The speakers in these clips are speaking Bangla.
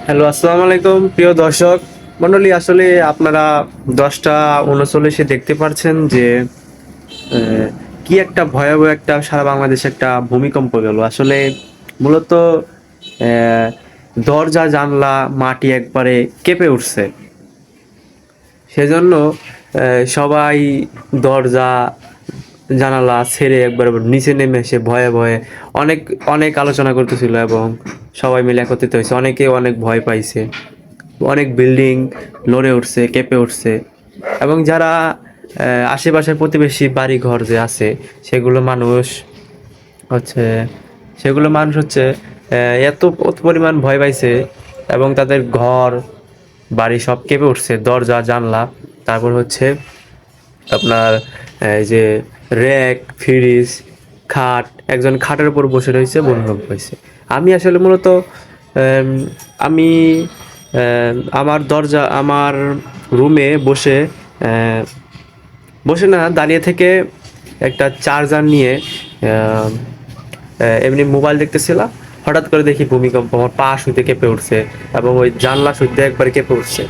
হ্যালো, আসসালামু আলাইকুম প্রিয় দর্শক মণ্ডলী। আসলে আপনারা 10টা 39-এ দেখতে পারছেন যে কি একটা ভয়াবহ একটা সারা বাংলাদেশে একটা ভূমিকম্প গেল। আসলে মূলত আহ, দরজা জানলা মাটি একবারে কেঁপে উঠছে। সেজন্য সবাই দরজা জানালা ছেড়ে একবার নিচে নেমে এসে ভয়ে ভয়ে অনেক অনেক আলোচনা করতেছিল এবং সবাই মিলে একত্রিত হয়েছে। অনেকে অনেক ভয় পাইছে, অনেক বিল্ডিং নড়ে উঠছে, কেঁপে উঠছে। এবং যারা আশেপাশের প্রতিবেশী বাড়ি ঘর যে আছে সেগুলো মানুষ হচ্ছে সেগুলো মানুষ হচ্ছে এত পরিমাণ ভয় পাইছে এবং তাদের ঘর বাড়ি সব কেঁপে উঠছে, দরজা জানলা। তারপর হচ্ছে আপনার এই যে র্যাক, ফ্রিজ, খাট, একজন খাটের উপর বসে রয়েছে, ভূমিকম্প হয়েছে। আমি আসলে মূলত আম, আমি আমার আমার রুমে বসে বসে না দাঁড়িয়ে থেকে একটা চার্জার নিয়ে আহ, এমনি মোবাইল দেখতেছিলাম। হঠাৎ করে দেখি ভূমিকম্প, আমার পা শুইতে কেঁপে উঠছে এবং ওই জানলা শুইতে একবার কেঁপে উঠছে।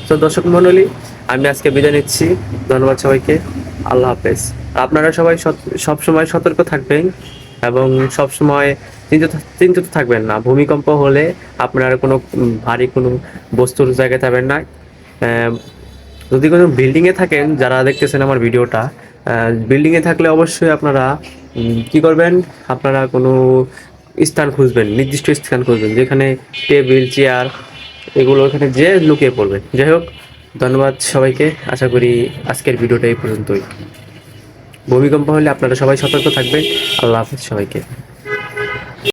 তো দর্শক মণ্ডলী, আমি আজকে বিদায় নিচ্ছি। ধন্যবাদ সবাইকে। আল্লাহ হাফেজ। আপনারা সবাই সব সময় সতর্ক থাকবেন এবং সব সময় চিন্তিত থাকবেন না। ভূমিকম্প হলে আপনারা কোনো ভারী কোনো বস্তুর জায়গায় থাকবেন না। আহ, যদি কোনো বিল্ডিংয়ে থাকেন, যারা দেখতেছেন আমার ভিডিওটা, বিল্ডিংয়ে থাকলে অবশ্যই আপনারা কি করবেন, আপনারা কোনো স্থান খুঁজবেন, নির্দিষ্ট স্থান খুঁজবেন যেখানে টেবিল চেয়ার এগুলো ওখানে যে লুকিয়ে পড়বেন। যাই হোক, ধন্যবাদ সবাইকে। আশা করি আজকের ভিডিওটা এই পর্যন্তই। ভূমিকম্প হলে আপনারা সবাই সতর্ক থাকবেন। আল্লাহ হাফেজ সবাইকে।